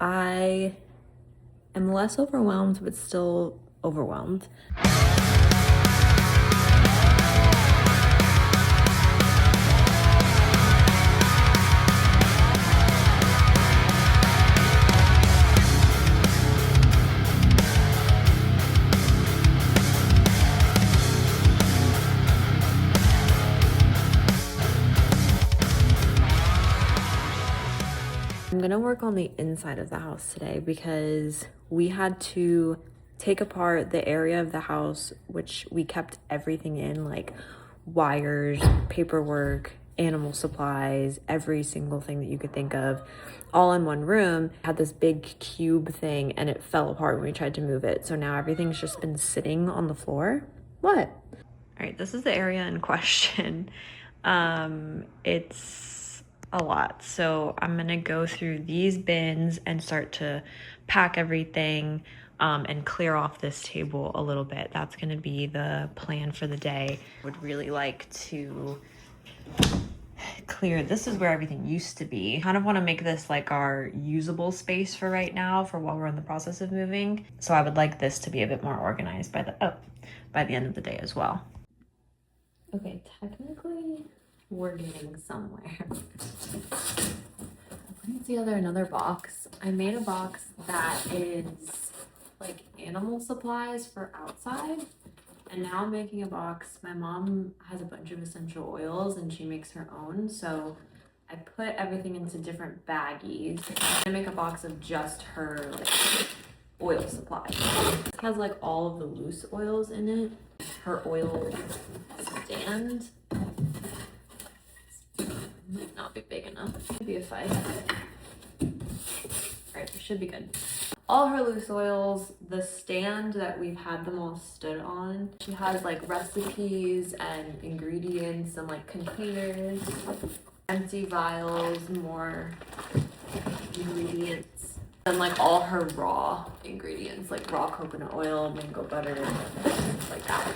I am less overwhelmed, but still overwhelmed. I'm gonna work on the inside of the house today because we had to take apart the area of the house which we kept everything in, like wires, paperwork, animal supplies, every single thing that you could think of, all in one room. Had this big cube thing and it fell apart when we tried to move it. So now everything's just been sitting on the floor. What? All right, this is the area in question. It's a lot. So I'm gonna go through these bins and start to pack everything and clear off this table a little bit. That's gonna be the plan for the day. Would really like to clear. This is where everything used to be. Kind of want to make this like our usable space for right now for while we're in the process of moving. So I would like this to be a bit more organized by the end of the day as well. Okay, technically we're getting somewhere. Putting together another box. I made a box that is like animal supplies for outside, and now I'm making a box. My mom has a bunch of essential oils and she makes her own, so I put everything into different baggies. I'm gonna make a box of just her like oil supplies. It has like all of the loose oils in it. Her oil stand might not be big enough. Maybe if I... Alright, it should be good. All her loose oils, the stand that we've had them all stood on. She has like recipes and ingredients and like containers, empty vials, more ingredients, and like all her raw ingredients, like raw coconut oil, mango butter, things like that.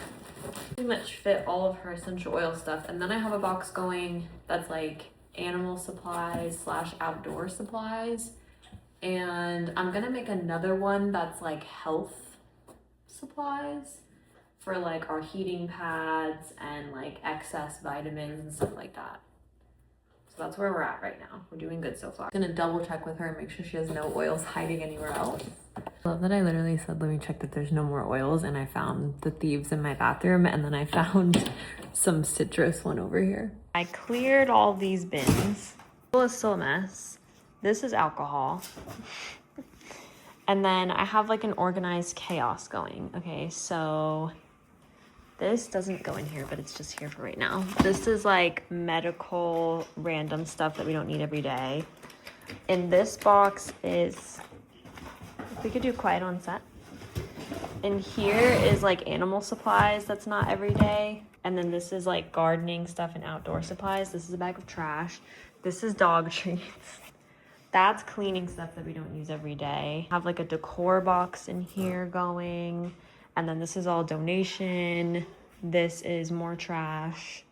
Pretty much fit all of her essential oil stuff. And then I have a box going that's like animal supplies / outdoor supplies. And I'm gonna make another one that's like health supplies for like our heating pads and like excess vitamins and stuff like that. So that's where we're at right now. We're doing good so far. I'm gonna double check with her and make sure she has no oils hiding anywhere else. I love that I literally said, let me check that there's no more oils, and I found the thieves in my bathroom, and then I found some citrus one over here. I cleared all these bins. It's still a mess. This is alcohol. And then I have like an organized chaos going. Okay, so this doesn't go in here, but it's just here for right now. This is like medical random stuff that we don't need every day. In this box is, we could do quiet on set. In here is like animal supplies that's not every day. And then this is like gardening stuff and outdoor supplies. This is a bag of trash. This is dog treats. That's cleaning stuff that we don't use every day. I have like a decor box in here going. And then this is all donation. This is more trash.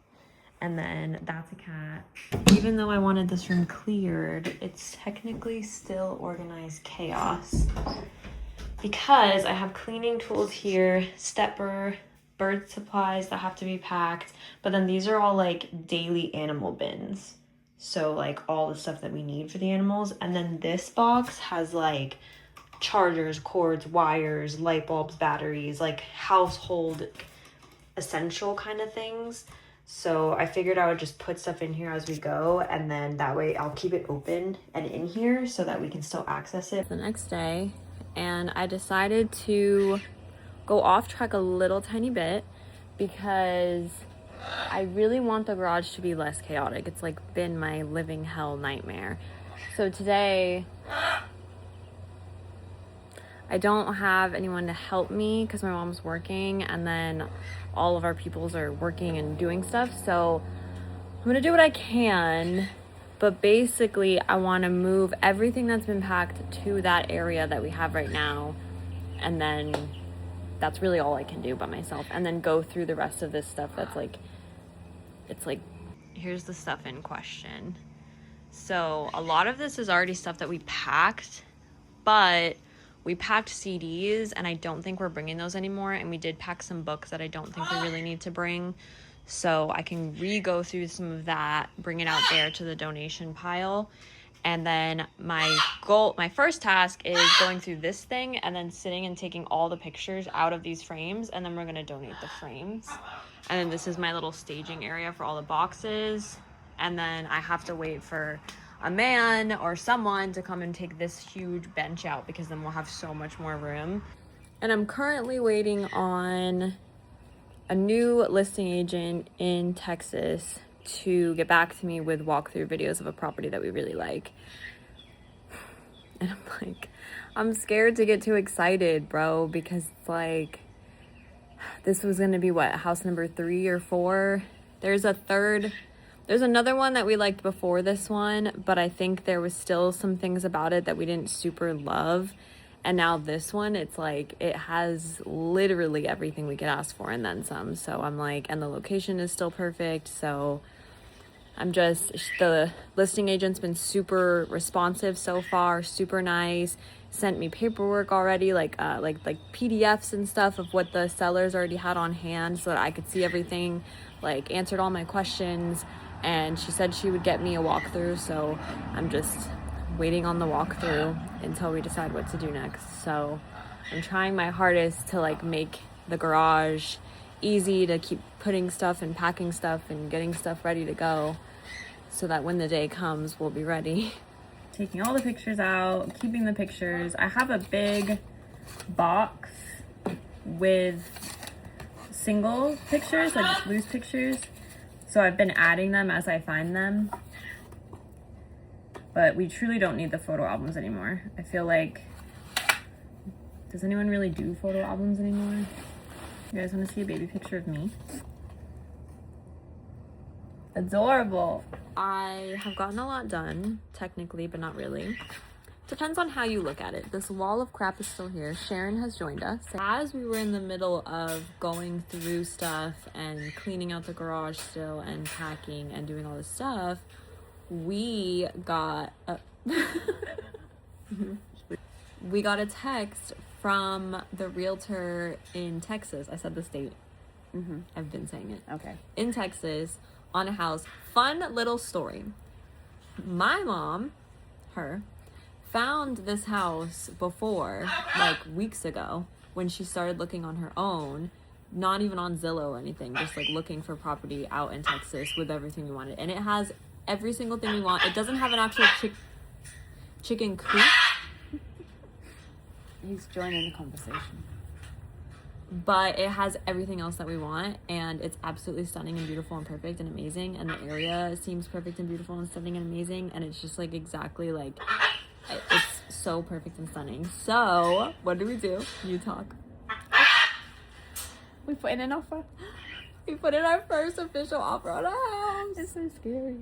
And then that's a cat. Even though I wanted this room cleared, it's technically still organized chaos. Because I have cleaning tools here, stepper, bird supplies that have to be packed. But then these are all like daily animal bins. So like all the stuff that we need for the animals. And then this box has like chargers, cords, wires, light bulbs, batteries, like household essential kind of things. So I figured I would just put stuff in here as we go, and then that way I'll keep it open and in here so that we can still access it. The next day, and I decided to go off track a little tiny bit because I really want the garage to be less chaotic. It's like been my living hell nightmare. So today, I don't have anyone to help me because my mom's working, and then all of our peoples are working and doing stuff. So I'm gonna do what I can, but basically I want to move everything that's been packed to that area that we have right now, and then that's really all I can do by myself, and then go through the rest of this stuff that's like, it's like, here's the stuff in question. So a lot of this is already stuff that we packed but we packed CDs and I don't think we're bringing those anymore. And we did pack some books that I don't think we really need to bring. So I can re-go through some of that, bring it out there to the donation pile. And then my first task is going through this thing and then sitting and taking all the pictures out of these frames. And then we're going to donate the frames. And then this is my little staging area for all the boxes. And then I have to wait for a man or someone to come and take this huge bench out because then we'll have so much more room. And I'm currently waiting on a new listing agent in Texas to get back to me with walkthrough videos of a property that we really like. And I'm scared to get too excited, bro, because like this was gonna be what, house number 3 or 4? There's another one that we liked before this one, but I think there was still some things about it that we didn't super love. And now this one, it's like, it has literally everything we could ask for and then some. So I'm like, and the location is still perfect. So the listing agent's been super responsive so far, super nice. Sent me paperwork already, like PDFs and stuff of what the sellers already had on hand so that I could see everything, like answered all my questions. And she said she would get me a walkthrough. So I'm just waiting on the walkthrough until we decide what to do next. So I'm trying my hardest to like make the garage easy, to keep putting stuff and packing stuff and getting stuff ready to go so that when the day comes, we'll be ready. Taking all the pictures out, keeping the pictures. I have a big box with single pictures, like just loose pictures. So I've been adding them as I find them. But we truly don't need the photo albums anymore. I feel like, does anyone really do photo albums anymore? You guys want to see a baby picture of me? Adorable. I have gotten a lot done, technically, but not really. Depends on how you look at it. This wall of crap is still here. Sharon has joined us. As we were in the middle of going through stuff and cleaning out the garage still and packing and doing all this stuff, we got a text from the realtor in Texas. I said the state. I've been saying it. Okay. In Texas, on a house. Fun little story. My mom, found this house before, like weeks ago, when she started looking on her own, not even on Zillow or anything, just like looking for property out in Texas with everything we wanted. And it has every single thing we want. It doesn't have an actual chicken coop. He's joining the conversation. But it has everything else that we want, and it's absolutely stunning and beautiful and perfect and amazing, and the area seems perfect and beautiful and stunning and amazing, and it's just like exactly like, it's so perfect and stunning. So what do? You talk. We put in an offer. We put in our first official offer on a house. It's so scary.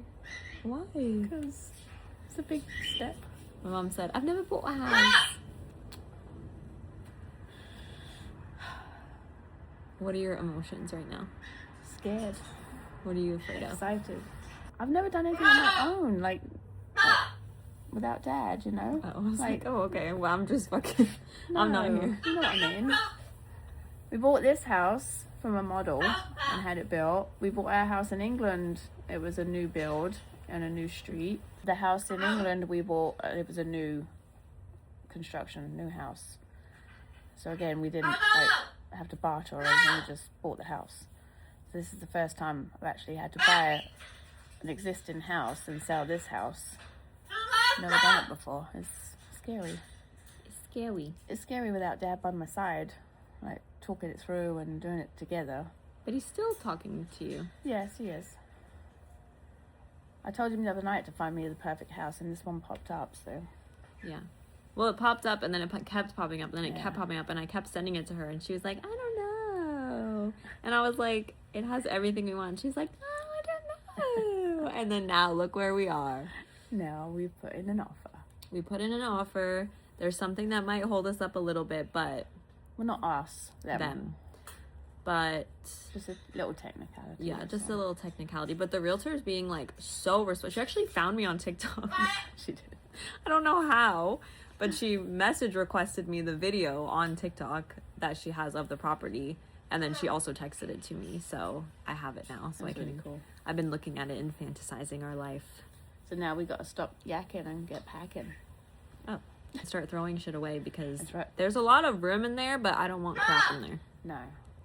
Why? Because it's a big step. My mom said, I've never bought a house. What are your emotions right now? Scared. What are you afraid of? Excited. I've never done anything on my own, like without Dad, you know? Oh, I was like, oh, okay. Well, I'm just fucking, no, I'm not here. You know what I mean? We bought this house from a model and had it built. We bought our house in England. It was a new build and a new street. The house in England we bought, it was a new construction, new house. So again, we didn't have to barter or anything, we just bought the house. So this is the first time I've actually had to buy an existing house and sell this house. Never done it before. It's scary. It's scary. It's scary without Dad by my side, like talking it through and doing it together. But he's still talking to you. Yes, he is. I told him the other night to find me the perfect house, and this one popped up, so. Yeah. Well, it popped up, and then it kept popping up, and then it kept popping up, and I kept sending it to her, and she was like, I don't know. And I was like, it has everything we want. She's like, oh, I don't know. And then now, look where we are. Now we put in an offer. We put in an offer. There's something that might hold us up a little bit, but... Well, not us. Them. But... Just a little technicality. Yeah, just a little technicality. But the realtor is being, like, so respectful. She actually found me on TikTok. She did. I don't know how. But she message requested me the video on TikTok that she has of the property, and then she also texted it to me, so I have it now. So That's really cool. I've been looking at it and fantasizing our life. So now we got to stop yakking and get packing. Oh, start throwing shit away because That's right. there's a lot of room in there, but I don't want crap in there. No.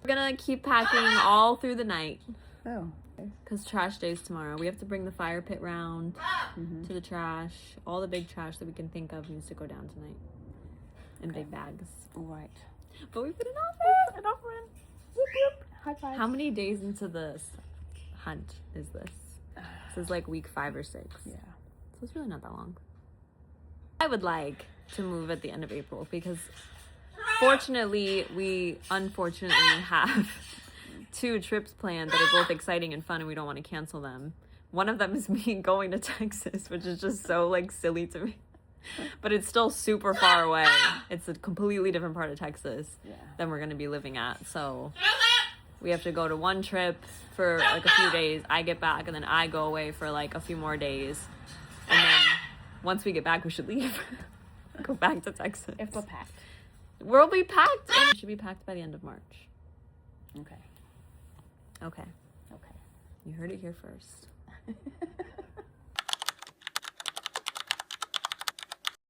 We're gonna keep packing all through the night. Oh. Because trash day's tomorrow. We have to bring the fire pit round to the trash. All the big trash that we can think of needs to go down tonight. In big bags. All right. But we put an offer. An offer in. Whoop, whoop. High five. How many days into this hunt is this? This is like week 5 or 6. Yeah. So it's really not that long. I would like to move at the end of April because fortunately, we unfortunately have 2 trips planned that are both exciting and fun and we don't want to cancel them. One of them is me going to Texas, which is just so like silly to me. But it's still super far away. It's a completely different part of Texas than we're going to be living at. So we have to go to one trip for like a few days. I get back and then I go away for like a few more days. And then once we get back, we should leave. Go back to Texas. If we're packed. We'll be packed. And it should be packed by the end of March. Okay. Okay. Okay. You heard it here first.